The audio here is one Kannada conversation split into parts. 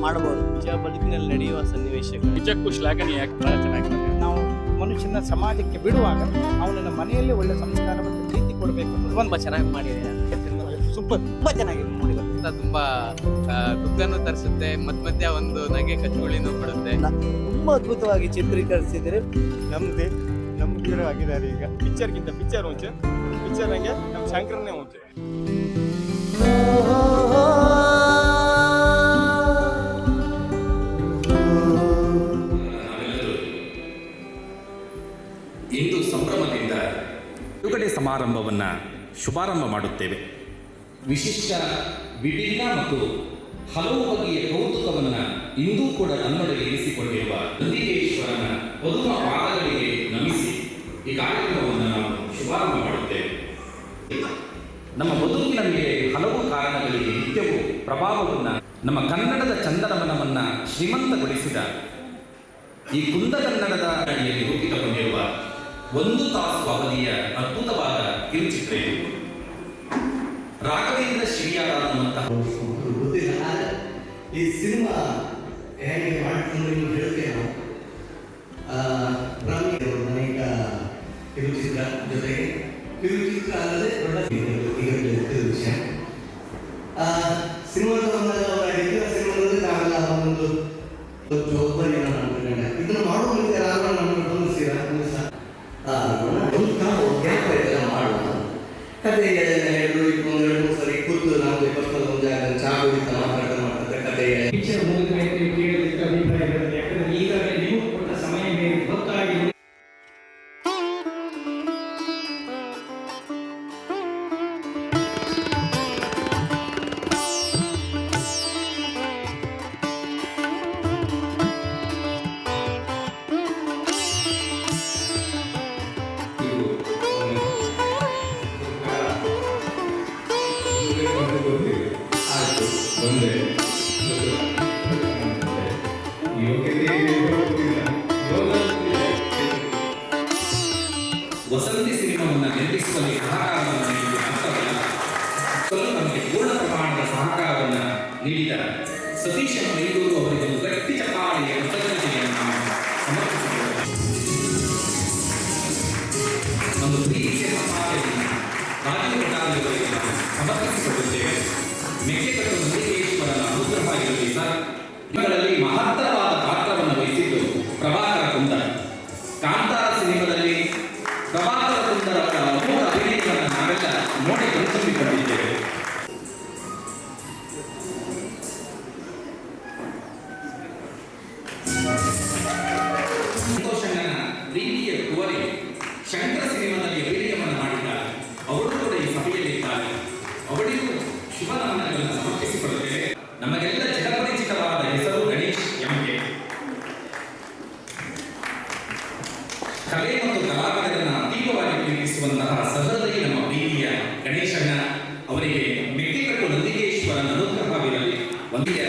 ಮಾಡಬಹುದು. ನಿಜ ಬದುಕಿನಲ್ಲಿ ನಡೆಯುವ ಸನ್ನಿವೇಶಗಳು ನಿಜಕ್ಕೂ ಶ್ಲಾಘನೀಯ. ಬಹಳ ಚೆನ್ನಾಗಿ ನಾವು ಮನುಷ್ಯನ ಸಮಾಜಕ್ಕೆ ಬಿಡುವಾಗ ಅವನ ಮನೆಯಲ್ಲಿ ಒಳ್ಳೆ ಸಂಸ್ಕಾರ ಮತ್ತು ಪ್ರೀತಿ ಕೊಡಬೇಕು ಅನ್ನೋದು ತುಂಬಾ ಚೆನ್ನಾಗಿ ಮಾಡಿದೆ. ಸೂಪರ್, ತುಂಬಾ ಚೆನ್ನಾಗಿದೆ ನೋಡಿ. ತುಂಬಾ ದುಃಖನೂ ತರಿಸುತ್ತೆ, ಮಧ್ಯ ಒಂದು ನಗೆ ಕಚ್ಚುಳಿನೂ ಕೊಡುತ್ತೆ. ತುಂಬಾ ಅದ್ಭುತವಾಗಿ ಚಿತ್ರೀಕರಿಸಿದ್ರೆ ನಮ್ದೇ ನಮ್ಮ ಹೀರೋ ಆಗಿದ್ದಾರೆ ಈಗ. ಪಿಕ್ಚರ್ಗಿಂತ ಪಿಕ್ಚರ್ ಮುಂಚೆ ಪಿಕ್ಚರ್ ನಂಗೆ ನಮ್ಮ ಶಂಕರನೇ ಮುಂಚೆ. ಇಂದು ಸಂಭ್ರಮದಿಂದ ಬಿಡುಗಡೆ ಸಮಾರಂಭವನ್ನು ಶುಭಾರಂಭ ಮಾಡುತ್ತೇವೆ. ವಿಶಿಷ್ಟ, ವಿಭಿನ್ನ ಮತ್ತು ಹಲವು ಬಗೆಯ ಕೌತುಕವನ್ನು ಇಂದೂ ಕೂಡ ತನ್ನೊಳಗೆ ಇರಿಸಿಕೊಂಡಿರುವ ನಂದಿಕೇಶ್ವರನ ಪದುಮ ಪಾದಗಳಿಗೆ ನಮಿಸಿ ಈ ಕಾರ್ಯಕ್ರಮವನ್ನು ನಾವು ಶುಭಾರಂಭ ಮಾಡುತ್ತೇವೆ. ನಮ್ಮ ಬದುಕಿನ ಮೇಲೆ ಹಲವು ಕಾರಣಗಳಿಗೆ ನಿತ್ಯವೂ ಪ್ರಭಾವವನ್ನು, ನಮ್ಮ ಕನ್ನಡದ ಚಂದನವನವನ್ನು ಶ್ರೀಮಂತಗೊಳಿಸಿದ ಈ ಕುಂದಕನ್ನಡದ ಅಡಿಯಲ್ಲಿ ರೂಪಿತಗೊಂಡಿರುವ 1 ತಾಸು ಅವಧಿಯ ಅದ್ಭುತವಾದ ಕಿರುಚಿತ್ರ ಇದು. ರಾಘವೇಂದ್ರ ಶ್ರೀಯಾದಂತಹ ಈ ಸಿನಿಮಾ ಹೇಗೆ ಮಾಡ್ಕೊಂಡು ನೀವು ಹೇಳ್ತೇವೆ. ಅನೇಕ ಕಿರುಚಿತ್ರ ಜೊತೆಗೆ ಕಿರುಚಿತ್ರ ಅಲ್ಲದೆ ದೊಡ್ಡ ವಿಷಯ. ಸಿನಿಮಾದಲ್ಲಿ ನಾವೆಲ್ಲ ಒಂದು ಜವಾಬ್ದಾರಿಯನ್ನು ಮಾಡ್ಕೊಂಡ ಇದನ್ನು ಮಾಡುವ ಮುಂಚೆ ರಾಘವನ್ನ ನಮ್ಮನ್ನು ಗಮನಿಸಿರ ಮಾಡೋಣ. ಕತೆ ಎರಡು ಮೂರು ಸರಿ ಕೂತು ನಾವು ಪಕ್ಕದ ಜಾಗ ಚಾ ಕುಡಿತಾ ಮಾತಾಡ್ತಾರೆ ಕತೆ ಪಿಕ್ಚರ್ ಮುಗಿದ ಮೇಲೆ ಕೇಳೋದಕ್ಕೆ ಅಭಿಪ್ರಾಯಗಳಿದೆ. ಯಾಕಂದ್ರೆ ಈಗಾಗಲೇ ನೀವು ಕೊಟ್ಟ ಸಮಯ ಮೇಲೆ ಗೊತ್ತಾಗಿದೆ. ವಸಂತಿ ಸಿನಿಮಾವನ್ನು ನಿರ್ಮಿಸುವಲ್ಲಿ ಸಹಕಾರವನ್ನು ನೀಡಿದ ನಮಗೆ ಪೂರ್ಣ ಪ್ರಮಾಣದ ಸಹಕಾರವನ್ನು ನೀಡಿದ ಸತೀಶ ಮೈದೂರು ಅವರಿಗೆ ಒಂದು ಗಟ್ಟಿ ಚಪ್ಪಾಳೆಯ ಕೃತಜ್ಞತೆಯನ್ನು ನಾವು ಸಮರ್ಪಿಸುತ್ತೇವೆ. ಒಂದು ಪ್ರೀತಿಯ ಸಮಾಜವನ್ನು ರಾಜೀವರಿಗೆ ಸಮರ್ಪಿಸಿಕೊಳ್ಳುತ್ತೇವೆ. ಮೆಕ್ಕೆಕಟ್ಟು ನಂದಿಕೇಶ್ವರನ ಅನುಗ್ರಹ ಇರಲಿ ಸರ್. ಇವುಗಳಲ್ಲಿ ಮಹತ್ತರವಾದ ಪಾತ್ರವನ್ನು ವಹಿಸಿದ್ದು ಪ್ರಭಾಕರ ಕುಂದರ. ಕಾಂತಾರ ಸಿನಿಮಾದಲ್ಲಿ ಪ್ರಭಾಕರ ಕುಂದರ ಅವರ ಅಮೋಘ ಅಭಿನಯವನ್ನು ನಾವೆಲ್ಲ ನೋಡಿ ಕಣ್ತುಂಬಿಕೊಂಡಿದ್ದೇವೆ. ಸಂತೋಷಣ್ಣನ ಪ್ರೀತಿಯ ಕುವರಿ ಶಂಕರ ಸಿನಿಮಾದಲ್ಲಿ ಅಭಿನಯವನ್ನು ಮಾಡಿದ್ದಾರೆ. ಅವರು ಕೂಡ ಈ ಸಭೆಯಲ್ಲಿದ್ದಾರೆ. ಅವರಿಗೂ ಶುಭ ನಮನಗಳನ್ನು ಸಮರ್ಪಿಸಿಕೊಳ್ಳುತ್ತೇವೆ. ನಮಗೆಲ್ಲ ಚಿರಪರಿಚಿತವಾದ ಹೆಸರು ಗಣೇಶ್ ಎಂಕೆ. ಕಲೆ ಮತ್ತು ಕಲಾವಿದರನ್ನು ಅತೀವವಾಗಿ ಪ್ರೀತಿಸುವಂತಹ ಸಹೃದಯಿ ನಮ್ಮ ಪ್ರೀತಿಯ ಗಣೇಶಣ್ಣ ಅವರಿಗೆ ಮೆಕ್ಕೆಕಟ್ಟು ನಂದಿಕೇಶ್ವರನ ಅನುಗ್ರಹವಿರಲಿ. ಒಂದಿಯ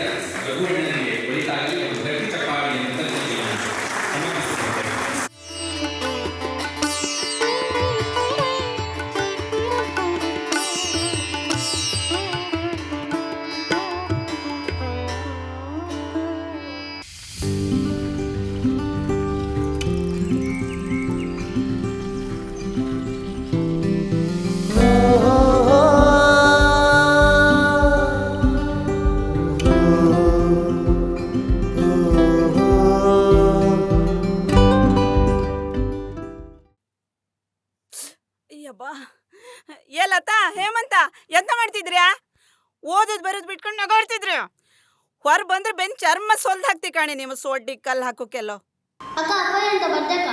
ರಘುವಣ್ಣನಿಗೆ ಒಳಿತಾಗಲಿ ಒಂದು ಗಟ್ಟಿ ಚಪ್ಪಾಳೆಯ ಕೃತಜ್ಞತೆಯನ್ನು ಸಮರ್ಪಿಸುತ್ತೇವೆ. ಏ ಲತಾ, ಹೇಮಂತ, ಎಂತ ಮಾಡ್ತಿದ್ರ್ಯಾ? ಓದೋದ್ ಬರೋದ್ ಬಿಟ್ಕೊಂಡು ನಗಾಡ್ತಿದ್ರಿ. ಹೊರ ಬಂದ್ರೆ ಬೆನ್ ಚರ್ಮ ಸೊಲ್ದ್ ಹಾಕ್ತಿ ಕಾಣಿ ನಿಮ್ಮ ಸೋಡ್ಡಿ ಕಲ್ಲು ಹಾಕೋಕೆಲ್ಲೋ. ಅಕ್ಕ ಅಪ್ಪಯ್ಯ ಅಂತ ಬರ್ದಕ್ಕ.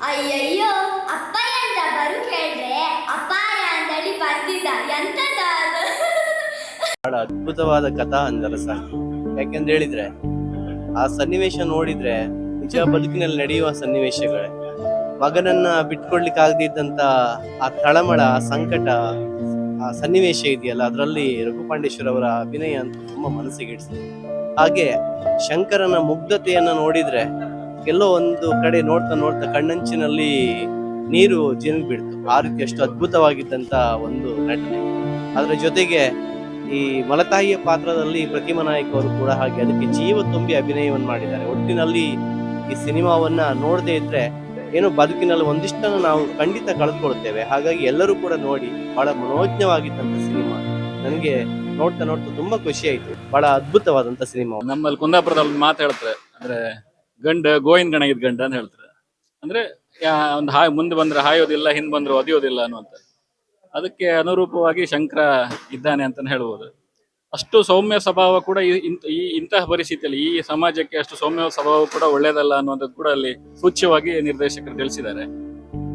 ಅಯ್ಯಯ್ಯೋ, ಅಪ್ಪಯ್ಯ ಅಂತ ಬರು ಕೇಳಿದ್ರೆ ಅಪ್ಪಾಯ ಅಂತೇಳಿ ಬರ್ದಿದ್ದ. ಎಂತದ ಅದು? ಬಹಳ ಅದ್ಭುತವಾದ ಕಥಾ ಹಂದರ ಸಾಕು. ಯಾಕೆಂದ್ರೆ ಹೇಳಿದ್ರೆ ಆ ಸನ್ನಿವೇಶ ನೋಡಿದ್ರೆ ನಿಜ ಬದುಕಿನಲ್ಲಿ ನಡೆಯುವ ಸನ್ನಿವೇಶಗಳೇ. ಮಗನನ್ನ ಬಿಟ್ಕೊಡ್ಲಿಕ್ಕೆ ಆಗದಿದ್ದಂತ ಆ ತಳಮಳ, ಆ ಸಂಕಟ, ಆ ಸನ್ನಿವೇಶ ಇದೆಯಲ್ಲ, ಅದರಲ್ಲಿ ರಘುಪಾಂಡೇಶ್ವರ ಅವರ ಅಭಿನಯ ಅಂತ ತುಂಬಾ ಮನಸ್ಸಿಗೆ ಇಡ್ಸಿದೆ. ಹಾಗೆ ಶಂಕರನ ಮುಗ್ಧತೆಯನ್ನ ನೋಡಿದ್ರೆ ಎಲ್ಲೋ ಒಂದು ಕಡೆ ನೋಡ್ತಾ ನೋಡ್ತಾ ಕಣ್ಣಂಚಿನಲ್ಲಿ ನೀರು ಜಿನುಗ್ ಬಿಡ್ತು. ಆ ರೀತಿ ಅಷ್ಟು ಅದ್ಭುತವಾಗಿದ್ದಂತ ಒಂದು ನಟನೆ. ಅದರ ಜೊತೆಗೆ ಈ ಮಲತಾಯಿಯ ಪಾತ್ರದಲ್ಲಿ ಪ್ರತಿಮಾ ನಾಯಕ್ ಅವರು ಕೂಡ ಹಾಗೆ ಅದಕ್ಕೆ ಜೀವ ತುಂಬಿ ಅಭಿನಯವನ್ನು ಮಾಡಿದ್ದಾರೆ. ಒಟ್ಟಿನಲ್ಲಿ ಈ ಸಿನಿಮಾವನ್ನ ನೋಡದೇ ಇದ್ರೆ ಏನೋ ಬದುಕಿನಲ್ಲಿ ಒಂದಿಷ್ಟನ್ನು ನಾವು ಖಂಡಿತ ಕಳೆದುಕೊಳ್ತೇವೆ. ಹಾಗಾಗಿ ಎಲ್ಲರೂ ಕೂಡ ನೋಡಿ, ಬಹಳ ಮನೋಜ್ಞವಾಗಿದ್ದಂತ ಸಿನಿಮಾ. ನನಗೆ ನೋಡ್ತಾ ತುಂಬಾ ಖುಷಿ ಆಯ್ತು. ಬಹಳ ಅದ್ಭುತವಾದಂತ ಸಿನಿಮಾ. ನಮ್ಮಲ್ಲಿ ಕುಂದಾಪುರದಲ್ಲಿ ಮಾತು ಹೇಳ್ತಾರೆ, ಅಂದ್ರೆ ಗಂಡ ಗೋವಿಂದ ಗಣ ಗಂಡ ಅಂತ ಹೇಳ್ತಾರೆ. ಅಂದ್ರೆ ಒಂದು ಮುಂದೆ ಬಂದ್ರೆ ಹಾಯೋದಿಲ್ಲ, ಹಿಂದ್ ಬಂದ್ರೆ ಒದಿಯೋದಿಲ್ಲ ಅನ್ನುವಂತ. ಅದಕ್ಕೆ ಅನುರೂಪವಾಗಿ ಶಂಕರ ಇದ್ದಾನೆ ಅಂತಾನೆ ಹೇಳ್ಬೋದು. ಅಷ್ಟು ಸೌಮ್ಯ ಸ್ವಭಾವ ಕೂಡ ಇಂತಹ ಪರಿಸ್ಥಿತಿಯಲ್ಲಿ ಈ ಸಮಾಜಕ್ಕೆ ಅಷ್ಟು ಸೌಮ್ಯ ಸ್ವಭಾವ ಕೂಡ ಒಳ್ಳೇದಲ್ಲ ಅನ್ನುವಂಥದ್ದು ಕೂಡ ಅಲ್ಲಿ ಸೂಚ್ಯವಾಗಿ ನಿರ್ದೇಶಕರು ತಿಳಿಸಿದ್ದಾರೆ.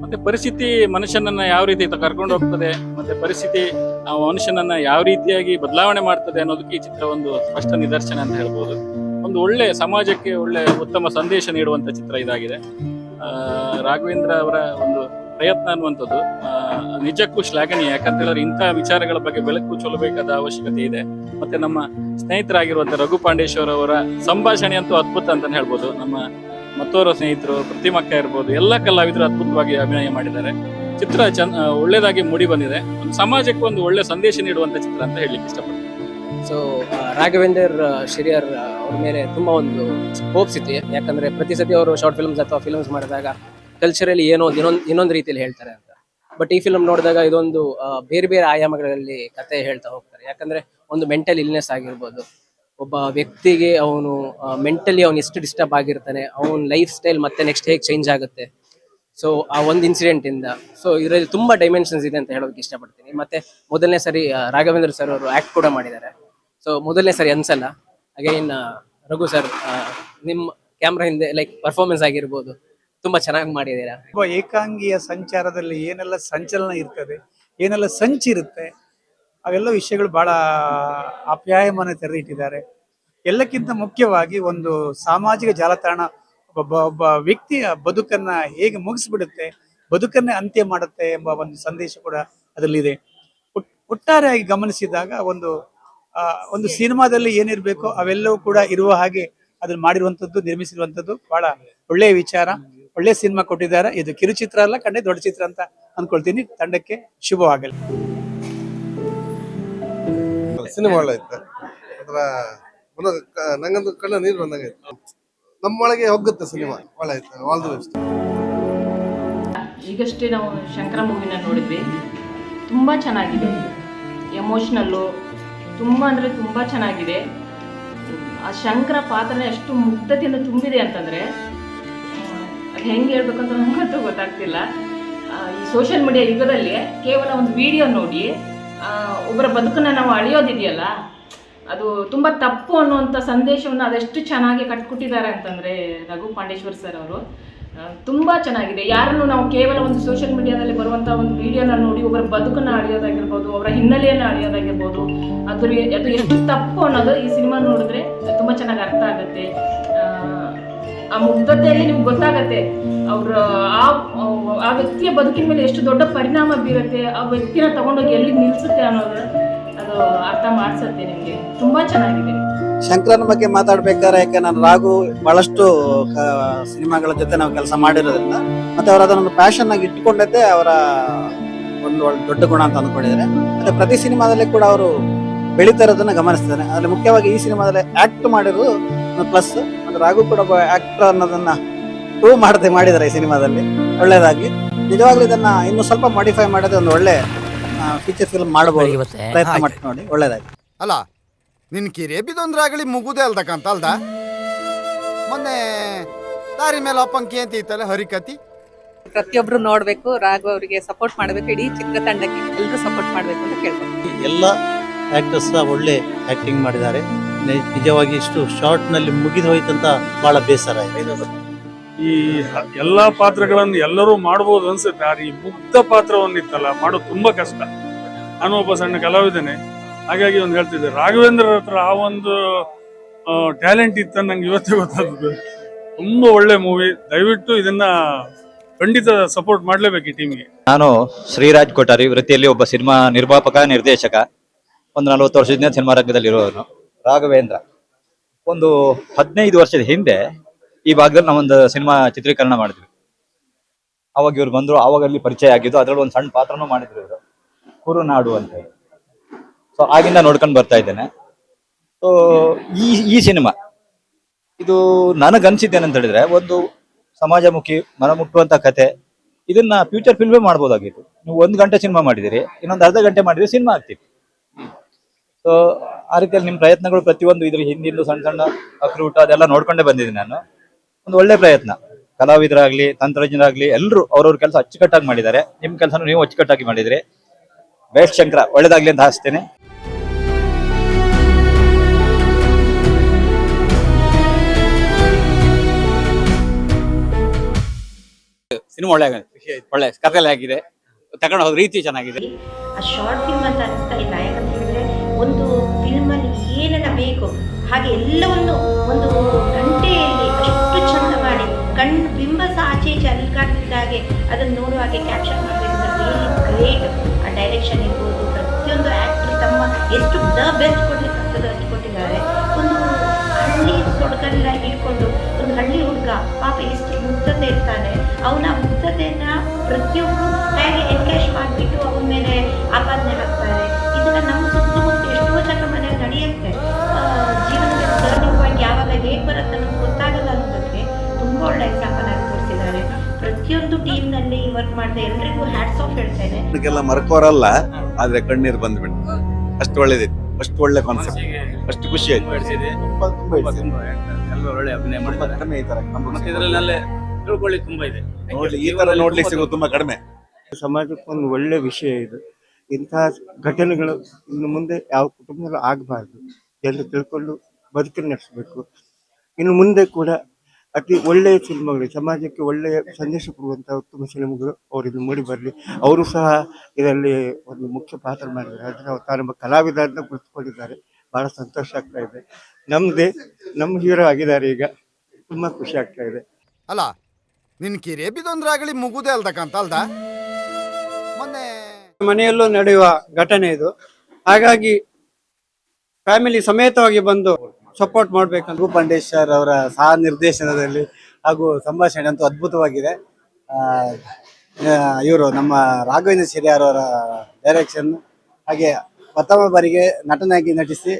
ಮತ್ತೆ ಪರಿಸ್ಥಿತಿ ಮನುಷ್ಯನನ್ನ ಯಾವ ರೀತಿ ಕರ್ಕೊಂಡು ಹೋಗ್ತದೆ, ಮತ್ತೆ ಪರಿಸ್ಥಿತಿ ಆ ಮನುಷ್ಯನನ್ನ ಯಾವ ರೀತಿಯಾಗಿ ಬದಲಾವಣೆ ಮಾಡ್ತದೆ ಅನ್ನೋದಕ್ಕೆ ಈ ಚಿತ್ರ ಒಂದು ಸ್ಪಷ್ಟ ನಿದರ್ಶನ ಅಂತ ಹೇಳ್ಬೋದು. ಒಂದು ಒಳ್ಳೆ ಸಮಾಜಕ್ಕೆ ಒಳ್ಳೆ ಉತ್ತಮ ಸಂದೇಶ ನೀಡುವಂತ ಚಿತ್ರ ಇದಾಗಿದೆ. ರಾಘವೇಂದ್ರ ಅವರ ಒಂದು ಪ್ರಯತ್ನ ಅನ್ನುವಂಥದ್ದು ನಿಜಕ್ಕೂ ಶ್ಲಾಘನೀಯ. ಯಾಕಂತ ಹೇಳಿದ್ರೆ ಇಂತಹ ವಿಚಾರಗಳ ಬಗ್ಗೆ ಬೆಳಕು ಚೆಲ್ಲಬೇಕಾದ ಅವಶ್ಯಕತೆ ಇದೆ. ಮತ್ತೆ ನಮ್ಮ ಸ್ನೇಹಿತರಾಗಿರುವಂತ ರಘು ಪಾಂಡೇಶ್ವರ್ ಅವರ ಸಂಭಾಷಣೆ ಅಂತೂ ಅದ್ಭುತ ಅಂತಾನೆ ಹೇಳ್ಬೋದು. ನಮ್ಮ ಮತ್ತೋರ್ವ ಸ್ನೇಹಿತರು ಪ್ರತಿಮಕ್ಕ ಇರ್ಬೋದು, ಎಲ್ಲ ಕಲಾವಿದರು ಅದ್ಭುತವಾಗಿ ಅಭಿನಯ ಮಾಡಿದ್ದಾರೆ. ಚಿತ್ರ ಒಳ್ಳೇದಾಗಿ ಮೂಡಿ ಬಂದಿದೆ. ಒಂದು ಸಮಾಜಕ್ಕೆ ಒಂದು ಒಳ್ಳೆ ಸಂದೇಶ ನೀಡುವಂತ ಚಿತ್ರ ಅಂತ ಹೇಳಲಿಕ್ಕೆ ಇಷ್ಟಪಡ್ತೀನಿ. ಸೊ ರಾಘವೇಂದ್ರ ಶಿರಿಯರ್ ಅವ್ರ ಮೇಲೆ ತುಂಬಾ ಒಂದು ಹೋಪ್ಸ್ ಇತ್ತು. ಯಾಕಂದ್ರೆ ಪ್ರತಿ ಸತಿ ಅವರು ಶಾರ್ಟ್ ಫಿಲ್ಮ್ಸ್ ಅಥವಾ ಫಿಲ್ಮ್ಸ್ ಮಾಡಿದಾಗ ಕಲ್ಚರಲಿ ಇನ್ನೊಂದು ರೀತಿಯಲ್ಲಿ ಹೇಳ್ತಾರೆ ಅಂತ. ಬಟ್ ಈ ಫಿಲ್ಮ್ ನೋಡಿದಾಗ ಇದೊಂದು ಬೇರೆ ಬೇರೆ ಆಯಾಮಗಳಲ್ಲಿ ಕತೆ ಹೇಳ್ತಾ ಹೋಗ್ತಾರೆ. ಯಾಕಂದ್ರೆ ಒಂದು ಮೆಂಟಲ್ ಇಲ್ನೆಸ್ ಆಗಿರ್ಬೋದು, ಒಬ್ಬ ವ್ಯಕ್ತಿಗೆ ಅವನು ಮೆಂಟಲಿ ಅವನು ಎಷ್ಟು ಡಿಸ್ಟರ್ಬ್ ಆಗಿರ್ತಾನೆ, ಅವನ ಲೈಫ್ ಸ್ಟೈಲ್ ಮತ್ತೆ ನೆಕ್ಸ್ಟ್ ಹೇಗೆ ಚೇಂಜ್ ಆಗುತ್ತೆ. ಸೊ ಆ ಒಂದು ಇನ್ಸಿಡೆಂಟ್ ಇಂದ ಸೊ ಇದರಲ್ಲಿ ತುಂಬಾ ಡೈಮೆನ್ಷನ್ಸ್ ಇದೆ ಅಂತ ಹೇಳೋದಕ್ಕೆ ಇಷ್ಟಪಡ್ತೀನಿ. ಮತ್ತೆ ಮೊದಲನೇ ಸರಿ ರಾಘವೇಂದ್ರ ಸರ್ ಅವರು ಆಕ್ಟ್ ಕೂಡ ಮಾಡಿದ್ದಾರೆ. ಸೊ ಮೊದಲನೇ ಸರಿ ಅನ್ಸಲ್ಲ. ಅಗೈನ್ ರಘು ಸರ್ ನಿಮ್ಮ ಕ್ಯಾಮ್ರಾ ಹಿಂದೆ ಲೈಕ್ ಪರ್ಫಾರ್ಮೆನ್ಸ್ ಆಗಿರ್ಬೋದು ತುಂಬಾ ಚೆನ್ನಾಗಿ ಮಾಡಿದ್ದೀರಾ. ಒಬ್ಬ ಏಕಾಂಗಿಯ ಸಂಚಾರದಲ್ಲಿ ಏನೆಲ್ಲ ಸಂಚಲನ ಇರ್ತದೆ, ಏನೆಲ್ಲ ಸಂಚಿರುತ್ತೆ, ಅವೆಲ್ಲ ವಿಷಯಗಳು ಬಹಳ ಆಪ್ಯಾಯಮಾನ ತೆರೆದಿಟ್ಟಿದ್ದಾರೆ. ಎಲ್ಲಕ್ಕಿಂತ ಮುಖ್ಯವಾಗಿ ಒಂದು ಸಾಮಾಜಿಕ ಜಾಲತಾಣ ಒಬ್ಬ ವ್ಯಕ್ತಿಯ ಬದುಕನ್ನ ಹೇಗೆ ಮುಗಿಸ್ಬಿಡುತ್ತೆ, ಬದುಕನ್ನೇ ಅಂತ್ಯ ಮಾಡುತ್ತೆ ಎಂಬ ಒಂದು ಸಂದೇಶ ಕೂಡ ಅದರಲ್ಲಿದೆ. ಒಟ್ಟಾರೆಯಾಗಿ ಗಮನಿಸಿದಾಗ ಒಂದು ಸಿನಿಮಾದಲ್ಲಿ ಏನಿರ್ಬೇಕೋ ಅವೆಲ್ಲವೂ ಕೂಡ ಇರುವ ಹಾಗೆ ಅದನ್ನ ಮಾಡಿರುವಂತದ್ದು, ನಿರ್ಮಿಸಿರುವಂತದ್ದು ಬಹಳ ಒಳ್ಳೆಯ ವಿಚಾರ. ಒಳ್ಳೆ ಸಿನಿಮಾ ಕೊಟ್ಟಿದ್ದಾರೆ. ಇದು ಕಿರುಚಿತ್ರ ಅಲ್ಲ, ಖಂಡಿತ ದೊಡ್ಡ ಚಿತ್ರ ಅಂತ ಅನ್ಕೊಳ್ತೀನಿ. ತಂಡಕ್ಕೆ ಶುಭವಾಗಲಿ. ಸಿನಿಮಾ ಒಳ್ಳೆ ಇತ್ತು. ನಂಗಂತೂ ಕಣ್ಣ ನೀರು ಬಂದಂಗೆ ನಮ್ಮೊಳಗೆ ಹೋಗುತ್ತೆ ಸಿನಿಮಾ. ಒಳ್ಳೆ ಇತ್ತು. All the best. ಈಗಷ್ಟೇ ನಾವು ಶಂಕರ ಮೂವಿನ ನೋಡಿದ್ವಿ. ತುಂಬ ಚೆನ್ನಾಗಿದೆ. ಎಮೋಷ್ನಲ್ಲು ತುಂಬ ಅಂದರೆ ತುಂಬ ಚೆನ್ನಾಗಿದೆ. ಆ ಶಂಕರ ಪಾತ್ರನೇ ಎಷ್ಟು ಮುಗ್ಧತೆಯಿಂದ ತುಂಬಿದೆ ಅಂತಂದರೆ ಅದು ಹೆಂಗೆ ಹೇಳ್ಬೇಕಂತ ನನಗಂತೂ ಗೊತ್ತಾಗ್ತಿಲ್ಲ. ಈ ಸೋಷಿಯಲ್ ಮೀಡಿಯಾ ಯುಗದಲ್ಲಿ ಕೇವಲ ಒಂದು ವಿಡಿಯೋ ನೋಡಿ ಒಬ್ಬರ ಬದುಕನ್ನು ನಾವು ಅಳಿಯೋದಿದೆಯಲ್ಲ, ಅದು ತುಂಬ ತಪ್ಪು ಅನ್ನುವಂಥ ಸಂದೇಶವನ್ನು ಅದೆಷ್ಟು ಚೆನ್ನಾಗಿ ಕಟ್ಕೊಟ್ಟಿದ್ದಾರೆ ಅಂತಂದರೆ ರಘು ಪಾಂಡೇಶ್ವರ್ ಸರ್ ಅವರು ತುಂಬ ಚೆನ್ನಾಗಿದೆ. ಯಾರನ್ನು ನಾವು ಕೇವಲ ಒಂದು ಸೋಷಿಯಲ್ ಮೀಡಿಯಾದಲ್ಲಿ ಬರುವಂಥ ಒಂದು ವಿಡಿಯೋನ ನೋಡಿ ಒಬ್ಬರ ಬದುಕನ್ನು ಅಳಿಯೋದಾಗಿರ್ಬೋದು, ಅವರ ಹಿನ್ನೆಲೆಯನ್ನು ಅಳಿಯೋದಾಗಿರ್ಬೋದು, ಅದು ಎಷ್ಟು ತಪ್ಪು ಅನ್ನೋದು ಈ ಸಿನಿಮಾ ನೋಡಿದ್ರೆ ತುಂಬ ಚೆನ್ನಾಗಿ ಅರ್ಥ ಆಗುತ್ತೆ. ಆ ಮುಗ್ಧತೆಯಲ್ಲಿ ನಿಮ್ಗೆ ಗೊತ್ತಾಗತ್ತೆ ಅವ್ರ ಆ ವ್ಯಕ್ತಿಯ ಬದುಕಿನ ಮೇಲೆ ಎಷ್ಟು ದೊಡ್ಡ ಪರಿಣಾಮ ಬೀರುತ್ತೆ, ಆ ವ್ಯಕ್ತಿನ ತಗೊಂಡೋಗಿ ಎಲ್ಲಿ ನಿಲ್ಸುತ್ತೆ ಅನ್ನೋದು ಅದು ಅರ್ಥ ಮಾಡಿಸುತ್ತೆ ನಿಮಗೆ. ತುಂಬಾ ಚೆನ್ನಾಗಿದೆ. ಶಂಕರನ ಬಗ್ಗೆ ಮಾತಾಡ್ಬೇಕಾದ್ರೆ, ಯಾಕೆ ನಾನು ರಾಘು ಬಹಳಷ್ಟು ಸಿನಿಮಾಗಳ ಜೊತೆ ನಾವು ಕೆಲಸ ಮಾಡಿರೋದ್ರಿಂದ ಮತ್ತೆ ಅವರು ಅದನ್ನೊಂದು ಪ್ಯಾಷನ್ ಆಗಿ ಇಟ್ಟುಕೊಂಡದ್ದೇ ಅವರ ಒಂದು ದೊಡ್ಡ ಗುಣ ಅಂತ ಅಂದ್ಕೊಂಡಿದ್ದಾರೆ. ಮತ್ತೆ ಪ್ರತಿ ಸಿನಿಮಾದಲ್ಲಿ ಕೂಡ ಅವರು ಬೆಳೀತಾ ಇರೋದನ್ನ ಗಮನಿಸ್ತಾರೆ. ಅದ್ರಲ್ಲಿ ಮುಖ್ಯವಾಗಿ ಈ ಸಿನಿಮಾದಲ್ಲಿ ಆಕ್ಟ್ ಮಾಡಿರೋದು ಪ್ಲಸ್. ಮತ್ತೆ ರಾಘು ಕೂಡ ಒಬ್ಬ ಆಕ್ಟರ್ ಅನ್ನೋದನ್ನ ಪ್ರೂವ್ ಮಾಡಿದ್ದಾರೆ ಈ ಸಿನಿಮಾದಲ್ಲಿ ಒಳ್ಳೇದಾಗಿ. ನಿಜವಾಗ್ಲೂ ಇದನ್ನ ಇನ್ನು ಸ್ವಲ್ಪ ಮಾಡಿಫೈ ಮಾಡೋದು ಒಂದು ಒಳ್ಳೆ ಫೀಚರ್ ಫಿಲ್ಮ್ ಮಾಡಬಹುದು. ಪ್ರಯತ್ನ ಮಾಡಿ ನೋಡಿ, ಒಳ್ಳೇದಾಗಿ. ಅಲ್ಲ ನಿನ್ ಕಿರೇ ಬಿದೊಂದ್ರಾಗಲಿ ಮುಗುದೇ ಅಲ್ದಕ್ಕಂತ ಅಲ್ದ. ಮೊನ್ನೆ ದಾರಿ ಮೇಲೆ ಅಪ್ಪಂಕಿ ಅಂತ ಇತ್ತಲ್ಲ ಹರಿಕತಿ. ಪ್ರತಿಯೊಬ್ರು ನೋಡ್ಬೇಕು, ರಾಘು ಅವರಿಗೆ ಸಪೋರ್ಟ್ ಮಾಡ್ಬೇಕು, ಇಡೀ ಚಿತ್ರತಂಡಕ್ಕೆ ಎಲ್ಲರೂ ಸಪೋರ್ಟ್ ಮಾಡ್ಬೇಕು ಅಂತ ಕೇಳ್ಬೋದು. ಎಲ್ಲ ಆಕ್ಟರ್ಸ್ ಒಳ್ಳೆ ಆಕ್ಟಿಂಗ್ ಮಾಡಿದ್ದಾರೆ. ನಿಜವಾಗಿ ಇಷ್ಟು ಶಾರ್ಟ್ ನಲ್ಲಿ ಮುಗಿದು ಹೋಯ್ತಂತ ಬಹಳ ಬೇಸರ ಇದೆ. ಈ ಎಲ್ಲಾ ಪಾತ್ರಗಳನ್ನು ಎಲ್ಲರೂ ಮಾಡಬಹುದು ಅನ್ಸುತ್ತೆ. ಆದ್ರೆ ಈ ಮುಗ್ಧ ಪಾತ್ರವನ್ನಿತ್ತಲ್ಲ ಮಾಡೋದು ತುಂಬಾ ಕಷ್ಟ. ನಾನು ಒಬ್ಬ ಸಣ್ಣ ಕಲಾವಿದನೇ, ಹಾಗಾಗಿ ಒಂದು ಹೇಳ್ತಿದ್ದೆ, ರಾಘವೇಂದ್ರ ಹತ್ರ ಆ ಒಂದು ಟ್ಯಾಲೆಂಟ್ ಇತ್ತ ನಂಗೆ ಇವತ್ತೇ ಗೊತ್ತಾಗ್ತದೆ. ತುಂಬಾ ಒಳ್ಳೆ ಮೂವಿ. ದಯವಿಟ್ಟು ಇದನ್ನ ಖಂಡಿತ ಸಪೋರ್ಟ್ ಮಾಡ್ಲೇಬೇಕು ಈ ಟೀಮ್ಗೆ. ನಾನು ಶ್ರೀರಾಜ್ ಕೊಠಾರಿ, ವೃತ್ತಿಯಲ್ಲಿ ಒಬ್ಬ ಸಿನಿಮಾ ನಿರ್ಮಾಪಕ, ನಿರ್ದೇಶಕ. ಒಂದು 40 ವರ್ಷದಿಂದ ಸಿನಿಮಾ ರಂಗದಲ್ಲಿ ಇರೋನು. ರಾಘವೇಂದ್ರ ಒಂದು 15 ವರ್ಷದ ಹಿಂದೆ ಈ ಭಾಗದಲ್ಲಿ ನಾವೊಂದು ಸಿನಿಮಾ ಚಿತ್ರೀಕರಣ ಮಾಡಿದ್ವಿ. ಅವಾಗ ಇವ್ರು ಬಂದ್ರು, ಅವಾಗ ಅಲ್ಲಿ ಪರಿಚಯ ಆಗಿದ್ದು. ಅದ್ರಲ್ಲಿ ಒಂದು ಸಣ್ಣ ಪಾತ್ರನೂ ಮಾಡಿದ್ರು ಇವರು, ಕುರುನಾಡು ಅಂತ ಹೇಳಿ. ಸೊ ಆಗಿಂದ ನೋಡ್ಕೊಂಡು ಬರ್ತಾ ಇದ್ದೇನೆ. ಸೊ ಈ ಸಿನಿಮಾ ಇದು ನನಗನ್ಸಿದ್ದೇನಂತ ಹೇಳಿದ್ರೆ ಒಂದು ಸಮಾಜಮುಖಿ ಮನಮುಟ್ಟುವಂತ ಕತೆ. ಇದನ್ನ ಫ್ಯೂಚರ್ ಫಿಲ್ಮೇ ಮಾಡ್ಬೋದಾಗಿತ್ತು. ನೀವು 1 ಗಂಟೆ ಸಿನಿಮಾ ಮಾಡಿದಿರಿ, ಇನ್ನೊಂದು ಅರ್ಧ ಗಂಟೆ ಮಾಡಿದ್ರೆ ಸಿನಿಮಾ ಆಗ್ತಿತ್ತು. ಸೊ ಆ ರೀತಿಯಲ್ಲಿ ನಿಮ್ಮ ಪ್ರಯತ್ನಗಳು ಪ್ರತಿಯೊಂದು ಇದ್ರ ಹಿಂದಿಂದು ಸಣ್ಣ ಸಣ್ಣ ಅಕ್ರೂಟ ಅದೆಲ್ಲ ನೋಡ್ಕೊಂಡೇ ಬಂದಿದ್ದೀನಿ ನಾನು. ಒಂದು ಒಳ್ಳೆ ಪ್ರಯತ್ನ, ಕಲಾವಿದರಾಗ್ಲಿ ತಂತ್ರಜ್ಞರಾಗ್ಲಿ ಎಲ್ಲರೂ ಅವ್ರವ್ರ ಕೆಲಸ ಅಚ್ಚುಕಟ್ಟಾಗಿ ಮಾಡಿದ್ದಾರೆ. ನಿಮ್ಮ ಕೆಲಸನೂ ನೀವು ಅಚ್ಚುಕಟ್ಟಾಗಿ ಮಾಡಿದ್ರಿ. ಬೇಸ್ಟ್ ಶಂಕರ, ಒಳ್ಳೇದಾಗ್ಲಿ ಅಂತ ಹಾಸ್ತೇನೆ. ಸಿನಿಮಾ ಒಳ್ಳೆ ಕಥೆ ಆಗಿದೆ, ತಗೊಂಡು ಹೋದ ರೀತಿ ಚೆನ್ನಾಗಿದೆ. ಆ ಶಾರ್ಟ್ ಫಿಲ್ಮ್ ಅಂತ ಅನಿಸ್ತಾ ಇಲ್ಲ. ಯಾಕಂತ ಹೇಳಿದ್ರೆ ಒಂದು ಫಿಲ್ಮಲ್ಲಿ ಏನೆಲ್ಲ ಬೇಕು ಹಾಗೆ ಎಲ್ಲವನ್ನು ಒಂದು ಗಂಟೆಯಲ್ಲಿ ಅಷ್ಟು ಚಂದ ಮಾಡಿ ಕಣ್ಣು ಬಿಂಬ ಸಹ ಆಚೆ ಈಚೆ ಅಲ್ಕಾಡ್ತಿದ್ದಾಗೆ ಅದನ್ನು ನೋಡುವ ಹಾಗೆ ಕ್ಯಾಪ್ಚರ್ ಮಾಡಬೇಕಂದ್ರೆ ರಿಯಲಿ ಗ್ರೇಟ್. ಆ ಡೈರೆಕ್ಷನ್ ಇರ್ಬೋದು, ಪ್ರತಿಯೊಂದು ಆ್ಯಕ್ಟರ್ ತಮ್ಮ ಎಷ್ಟು ದ ಬೆಸ್ಟ್ ಕೊಡ್ಲಿಕ್ಕೆ ಆಗ್ತದೆ ಅಷ್ಟು ಕೊಟ್ಟಿದ್ದಾರೆ. ಒಂದು ಹಳ್ಳಿ ಸೊಡಗಲ್ಲ ಹಿಡ್ಕೊಂಡು ಒಂದು ಹಳ್ಳಿ ಹುಡುಗ ಪಾಪ ಎಷ್ಟು ಮುಗ್ಧತೆ ಇರ್ತಾನೆ, ಅವನ ಮುಗ್ಧತೆಯನ್ನ ಪ್ರತಿಯೊಬ್ಬರು ಹೇಗೆ ಎನ್ಕೇಜ್ ಮಾಡಿಬಿಟ್ಟು ಅವನ ಮೇಲೆ ಆಪಾದನೆ ಹಾಕ್ತಾರೆ. ಇದನ್ನ ನಮ್ಮ ಸುತ್ತಮುತ್ತ ಎಷ್ಟೋ ಜನ ಮನೆಯಲ್ಲಿ ನಡೆಯುತ್ತೆ. ಜೀವನದ ಟರ್ನಿಂಗ್ ಪಾಯಿಂಟ್ ಯಾವಾಗ ಹೇಗೆ ಬರುತ್ತೆ ನಮ್ಗೆ ಗೊತ್ತಾಗಲ್ಲ ಅನ್ನೋದಕ್ಕೆ ತುಂಬ ಒಳ್ಳೆ ಎಕ್ಸಾಂಪಲ್ ಆಗಿ ತೋರಿಸಿದ್ದಾರೆ. ಪ್ರತಿಯೊಂದು ಟೀಮ್ನಲ್ಲಿ ವರ್ಕ್ ಮಾಡಿದೆ ಎಲ್ರಿಗೂ ಹ್ಯಾಟ್ಸ್ ಆಫ್ ಹೇಳ್ತೇನೆ. ಇದಕ್ಕೆಲ್ಲ ಮರ್ಕೋರಲ್ಲ, ಆದ್ರೆ ಕಣ್ಣೀರು ಬಂದ್ಬಿಟ್ಟು ಅಷ್ಟು ಒಳ್ಳೇದಿತ್ತು, ಅಷ್ಟು ಒಳ್ಳೆ ಕಾನ್ಸೆಪ್ಟ್, ಅಷ್ಟು ಖುಷಿ ಆಯ್ತು. ಒಳ್ಳೆ ಅಭಿನಯ ಮಾಡಿದ್ದಾರೆ. ಇದರಲ್ಲೇ ತಿಳ್ಕೊಳ್ಳಿ ತುಂಬಾ ಇದೆ. ಈ ತರ ನೋಡ್ಲಿಕ್ಕೆ ಸಿಗೋದು ತುಂಬಾ ಕಡಿಮೆ. ಸಮಾಜಕ್ಕೊಂದು ಒಳ್ಳೆ ವಿಷಯ ಇದು. ಇಂತಹ ಘಟನೆಗಳು ಇನ್ನು ಮುಂದೆ ಯಾವ ಕುಟುಂಬದಲ್ಲೂ ಆಗಬಾರ್ದು. ಎಲ್ಲ ತಿಳ್ಕೊಂಡು ಬದುಕು ನಡೆಸಬೇಕು. ಇನ್ನು ಮುಂದೆ ಕೂಡ ಅತಿ ಒಳ್ಳೆಯ ಸಿನಿಮಾಗಳು, ಸಮಾಜಕ್ಕೆ ಒಳ್ಳೆಯ ಸಂದೇಶ ಕೊಡುವಂತಹ ಉತ್ತಮ ಸಿನಿಮಾಗಳು ಅವರಿಂದ ಮೂಡಿ ಬರಲಿ. ಅವರು ಸಹ ಇದರಲ್ಲಿ ಒಂದು ಮುಖ್ಯ ಪಾತ್ರ ಮಾಡಿದ್ದಾರೆ. ಅದನ್ನು ತಾನೊಬ್ಬ ಕಲಾವಿದರನ್ನ ಗುರುತಿಸಿಕೊಂಡಿದ್ದಾರೆ. ಬಹಳ ಸಂತೋಷ ಆಗ್ತಾ ಇದೆ. ನಮ್ಮ ಹೀರೋ ಆಗಿದ್ದಾರೆ ಈಗ. ತುಂಬಾ ಖುಷಿ ಆಗ್ತಾ ಇದೆ. ಅಲ್ಲ ನಿನ್ ಕಿರೇಬಿದೊಂದ್ರಾಗಲಿ ಮುಗುದೇ ಅಲ್ದಕ್ಕಂತ ಅಲ್ದ ಮೊನ್ನೆ ಮನೆಯಲ್ಲೂ ನಡೆಯುವ ಘಟನೆ ಇದು. ಹಾಗಾಗಿ ಫ್ಯಾಮಿಲಿ ಸಮೇತವಾಗಿ ಬಂದು ಸಪೋರ್ಟ್ ಮಾಡ್ಬೇಕಂತ ರಘುಪಂಡೇಶ್ವರ್ ಅವರ ಸಹ ನಿರ್ದೇಶನದಲ್ಲಿ ಹಾಗೂ ಸಂಭಾಷಣೆ ಅಂತೂ ಅದ್ಭುತವಾಗಿದೆ. ಇವರು ನಮ್ಮ ರಾಘವೇಂದ್ರ ಶಿರಿಯಾರ್ ಅವರ ಡೈರೆಕ್ಷನ್, ಹಾಗೆ ಪ್ರಥಮ ಬಾರಿಗೆ ನಟನಾಗಿ ನಟಿಸಿ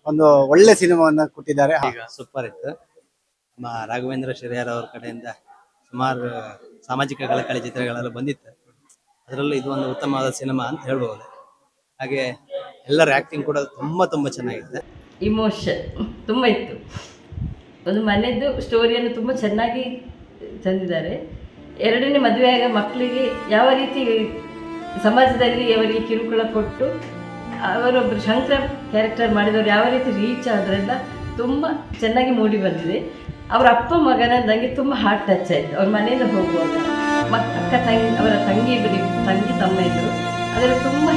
ಒಂದು ಒಳ್ಳೆ ಸಿನಿಮಾವನ್ನು ಕೊಟ್ಟಿದ್ದಾರೆ. ಸೂಪರ್ ಇತ್ತು. ನಮ್ಮ ರಾಘವೇಂದ್ರ ಶಿರಿಯಾರ್ ಅವ್ರ ಕಡೆಯಿಂದ ಸುಮಾರು ಸಾಮಾಜಿಕ ಕಳಕಳಿ ಚಿತ್ರಗಳೆಲ್ಲ ಬಂದಿತ್ತು. ಅದರಲ್ಲೂ ಇದು ಒಂದು ಉತ್ತಮವಾದ ಸಿನಿಮಾ ಅಂತ ಹೇಳ್ಬೋದು. ಹಾಗೆ ಎಲ್ಲರ ಆ್ಯಕ್ಟಿಂಗ್ ಕೂಡ ತುಂಬ ಚೆನ್ನಾಗಿದೆ. ಇಮೋಷನ್ ತುಂಬ ಇತ್ತು. ಒಂದು ಮನೆಯದ್ದು ಸ್ಟೋರಿಯನ್ನು ತುಂಬ ಚೆನ್ನಾಗಿ ತಂದಿದ್ದಾರೆ. ಎರಡನೇ ಮದುವೆಯಾಗ ಮಕ್ಕಳಿಗೆ ಯಾವ ರೀತಿ ಸಮಾಜದಲ್ಲಿ ಅವರಿಗೆ ಕಿರುಕುಳ ಕೊಟ್ಟು ಅವರೊಬ್ಬರು ಶಂಕರ ಕ್ಯಾರೆಕ್ಟರ್ ಮಾಡಿದವರು ಯಾವ ರೀತಿ ರೀಚ್ ಆದ್ರೆಲ್ಲ ತುಂಬ ಚೆನ್ನಾಗಿ ಮೂಡಿ ಬಂದಿದೆ. ಅವರ ಅಪ್ಪ ಮಗನ ನನಗೆ ತುಂಬ ಹಾರ್ಟ್ ಟಚ್ ಆಯಿತು. ಅವ್ರ ಮನೆಯಿಂದ ಹೋಗುವಾಗ ಅವರ ತಂಗಿ ತಮ್ಮ ಇದ್ದರು. ಅದರಲ್ಲಿ ತುಂಬ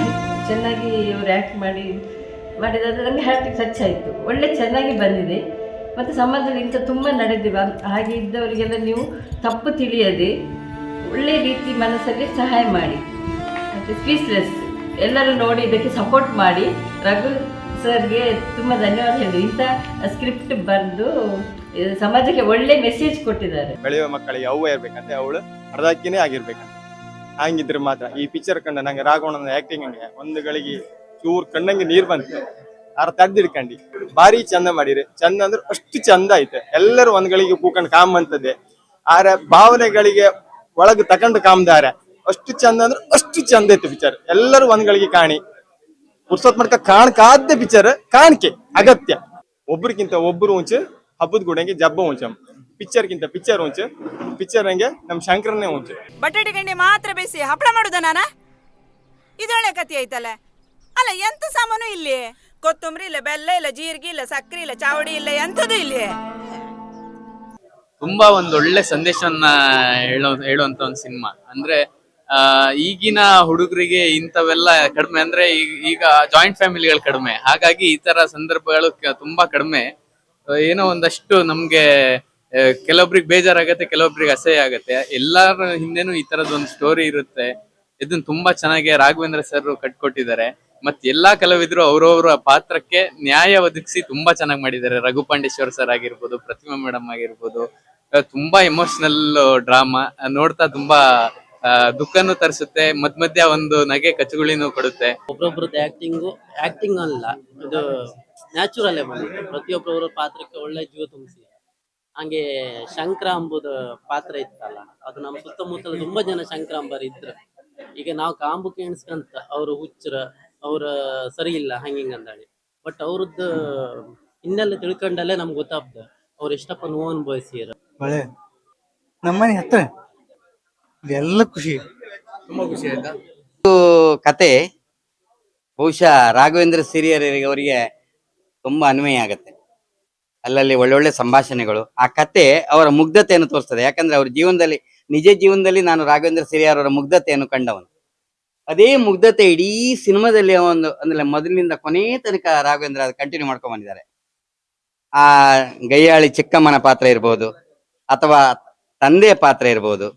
ಚೆನ್ನಾಗಿ ಅವರು ಆ್ಯಕ್ಟ್ ಮಾಡಿದಾದ್ರೆ ನನಗೆ ಹಾರ್ಟಿಗೆ ಟಚ್ ಆಯಿತು. ಒಳ್ಳೆ ಚೆನ್ನಾಗಿ ಬಂದಿದೆ. ಮತ್ತು ಸಮಾಜದಲ್ಲಿ ಇಂಥ ತುಂಬ ನಡೆದಿವೆ. ಹಾಗೆ ಇದ್ದವರಿಗೆಲ್ಲ ನೀವು ತಪ್ಪು ತಿಳಿಯದೆ ಒಳ್ಳೆ ರೀತಿ ಮನಸ್ಸಲ್ಲಿ ಸಹಾಯ ಮಾಡಿ. ಮತ್ತು ಸ್ಪೀಚ್ಲೆಸ್ ಎಲ್ಲರೂ ನೋಡಿ ಇದಕ್ಕೆ ಸಪೋರ್ಟ್ ಮಾಡಿ. ರಘು ಸರ್ಗೆ ತುಂಬ ಧನ್ಯವಾದ ಹೇಳಿದ್ರು. ಇಂಥ ಸ್ಕ್ರಿಪ್ಟ್ ಬರೆದು ಸಮಾಜಕ್ಕೆ ಒಳ್ಳೆ ಮೆಸೇಜ್ ಕೊಟ್ಟಿದ್ದಾರೆ. ಬೆಳೆಯುವ ಮಕ್ಕಳಿಗೆ ಅವ್ವ ಇರ್ಬೇಕಂತೆ, ಅವಳು ಅರ್ಧಕ್ಕಿನೇ ಆಗಿರ್ಬೇಕಂತ. ಹಂಗಿದ್ರೆ ಮಾತ್ರ ಈ ಪಿಕ್ಚರ್ ಕಂಡ ನಂಗೆ ರಾಘವಣ್ಣನ ಆಕ್ಟಿಂಗ್ ಒಂದು ಗಳಿಗೆ ಚೂರ್ ಕಣ್ಣಂಗೆ ನೀರ್ ಬಂತು. ಆರ ತಡ್ದಿಡ್ಕಂಡು ಭಾರಿ ಚಂದ ಮಾಡಿರಿ. ಚಂದ ಅಂದ್ರೆ ಅಷ್ಟು ಚಂದ ಐತೆ. ಎಲ್ಲರೂ ಒಂದ್ಗಳಿಗೆ ಕೂಕೊಂಡು ಕಾಮಂತದ್ದೆ. ಆರ ಭಾವನೆಗಳಿಗೆ ಒಳಗೆ ತಕೊಂಡು ಕಾಮ್ದಾರ ಅಷ್ಟು ಚಂದ ಅಂದ್ರೆ ಅಷ್ಟು ಚಂದ ಐತೆ ಪಿಕ್ಚರ್. ಎಲ್ಲರೂ ಒಂದ್ಗಳಿಗೆ ಕಾಣಿ ಪುರ್ಸೊತ್ ಮಾಡ್ಕ ಕಾಣಕಾದ್ದೆ ಪಿಕ್ಚರ್. ಕಾಣಿಕೆ ಅಗತ್ಯ. ಒಬ್ರಿಗಿಂತ ಒಬ್ರು ಉಂಚು ಹಬ್ಬದ ಗುಡಂಗೆ ಜಬ್ಬ ಉಂಚು. ಪಿಕ್ಚರ್ಗಿಂತ ಪಿಕ್ಚರ್ ಉಂಚು. ಪಿಕ್ಚರ್ ಹಂಗೆ ನಮ್ ಶಂಕರನೇ ಉಂಚು. ಬಟಾಟೆ ಗಂಡೆ ಮಾತ್ರ ಬೇಯಿಸಿ ಹಪ್ಪಳ ಮಾಡುದ ನಾನ? ಇದೊಳ್ಳೆ ಕತಿ ಐತಲ್ಲ. ಅಲ್ಲ ಎಂತ ಸಾಮಾನು ಇಲ್ಲಿ? ಕೊತ್ತಂಬರಿ ಇಲ್ಲ, ಬೆಲ್ಲ ಇಲ್ಲ, ಜೀರಿಗೆ ಇಲ್ಲ, ಸಕ್ಕರೆ ಇಲ್ಲ, ಚಾವಡಿ ಇಲ್ಲ, ಎಂತದು ಇಲ್ಲಿ? ತುಂಬಾ ಒಂದು ಒಳ್ಳೆ ಸಂದೇಶವನ್ನ ಹೇಳುವಂತ ಒಂದು ಸಿನಿಮಾ. ಅಂದ್ರೆ ಈಗಿನ ಹುಡುಗರಿಗೆ ಇಂಥವೆಲ್ಲ ಕಡಿಮೆ. ಅಂದ್ರೆ ಈಗ ಜಾಯಿಂಟ್ ಫ್ಯಾಮಿಲಿಗಳು ಕಡಿಮೆ, ಹಾಗಾಗಿ ಈ ತರ ಸಂದರ್ಭಗಳು ತುಂಬಾ ಕಡಿಮೆ. ಏನೋ ಒಂದಷ್ಟು ನಮ್ಗೆ ಕೆಲವೊಬ್ರಿಗೆ ಬೇಜಾರಾಗತ್ತೆ, ಕೆಲವೊಬ್ರಿಗೆ ಅಸಹ್ಯ ಆಗತ್ತೆ. ಎಲ್ಲರ ಹಿಂದೆನೂ ಈ ತರದ ಒಂದು ಸ್ಟೋರಿ ಇರುತ್ತೆ. ಇದನ್ನ ತುಂಬಾ ಚೆನ್ನಾಗಿ ರಾಘವೇಂದ್ರ ಸರ್ ಕಟ್ಕೊಟ್ಟಿದ್ದಾರೆ. ಮತ್ತೆ ಎಲ್ಲಾ ಕಲಾವಿದರು ಅವ್ರವ್ರ ಪಾತ್ರಕ್ಕೆ ನ್ಯಾಯ ಒದಗಿಸಿ ತುಂಬಾ ಚೆನ್ನಾಗಿ ಮಾಡಿದ್ದಾರೆ. ರಘುಪಾಂಡೇಶ್ವರ್ ಸರ್ ಆಗಿರ್ಬೋದು, ಪ್ರತಿಮಾ ಮೇಡಮ್ ಆಗಿರ್ಬೋದು. ತುಂಬಾ ಎಮೋಷನಲ್ ಡ್ರಾಮಾ ನೋಡ್ತಾ ತುಂಬಾ ದುಃಖನೂ ತರಿಸುತ್ತೆ, ಮಧ್ಯ ಒಂದು ನಗೆ ಕಚಗುಳಿನೂ ಕೊಡುತ್ತೆ. ಒಬ್ಬೊಬ್ರದ್ದು ಆಕ್ಟಿಂಗ್ ಅಲ್ಲ, ಇದು ನ್ಯಾಚುರಲ್ ಬಂದಿದೆ. ಪ್ರತಿಯೊಬ್ಬರ ಪಾತ್ರಕ್ಕೆ ಒಳ್ಳೆ ಜೀವ ತುಂಬಿಸಿ. ಹಂಗೆ ಶಂಕರ ಅಂಬುದು ಪಾತ್ರ ಇತ್ತಲ್ಲ, ಅದು ನಮ್ಮ ಸುತ್ತಮುತ್ತಲ ತುಂಬಾ ಜನ ಶಂಕರ ಅಂಬರ್ ಇದ್ರು. ಈಗ ನಾವು ಕಾಂಬುಕ್ಕೆ ಎಣಿಸ್ಕಂತ ಅವ್ರು ಹುಚ್ಚರ, ಅವ್ರ ಸರಿ ಇಲ್ಲ ಹಂಗಿಂಗ್ ಅಂದಾಳಿ. ಬಟ್ ಅವ್ರದ್ದು ಇನ್ನೆಲ್ಲ ತಿಳ್ಕೊಂಡಲ್ಲೇ ನಮ್ಗೆ ಗೊತ್ತಾಗ್ತದೆ ಅವ್ರು ಎಷ್ಟಪ್ಪ ನೋವು ಅನುಭವಿಸಿರ. ಒಳ್ಳೆ ನಮ್ಮನೆ ಹತ್ರ ಎಲ್ಲ ಖುಷಿ, ತುಂಬಾ ಖುಷಿ ಆಯ್ತಾ? ಕತೆ ಬಹುಶಃ ರಾಘವೇಂದ್ರ ಸಿರಿಯರ್ ಅವರಿಗೆ ತುಂಬಾ ಅನ್ವಯ ಆಗತ್ತೆ. ಅಲ್ಲಲ್ಲಿ ಒಳ್ಳೊಳ್ಳೆ ಸಂಭಾಷಣೆಗಳು, ಆ ಕತೆ ಅವರ ಮುಗ್ಧತೆಯನ್ನು ತೋರಿಸ್ತದೆ. ಯಾಕಂದ್ರೆ ಅವ್ರ ಜೀವನದಲ್ಲಿ, ನಿಜ ಜೀವನದಲ್ಲಿ ನಾನು ರಾಘವೇಂದ್ರ ಸಿರಿಯರ್ ಅವರ ಮುಗ್ಧತೆಯನ್ನು ಕಂಡವನು. ಅದೇ ಮುಗ್ಧತೆ ಇಡೀ ಸಿನಿಮಾದಲ್ಲಿ ಒಂದು ಅಂದ್ರೆ ಮೊದಲಿನಿಂದ ಕೊನೆ ತನಕ ರಾಘವೇಂದ್ರ ಅದು ಕಂಟಿನ್ಯೂ ಮಾಡ್ಕೊಂಡ್ ಬಂದಿದ್ದಾರೆ. ಆ ಗಯ್ಯಾಳಿ ಚಿಕ್ಕಮ್ಮನ ಪಾತ್ರ ಇರ್ಬೋದು, ಅಥವಾ ತಂದೆಯ ಪಾತ್ರ ಇರ್ಬೋದು.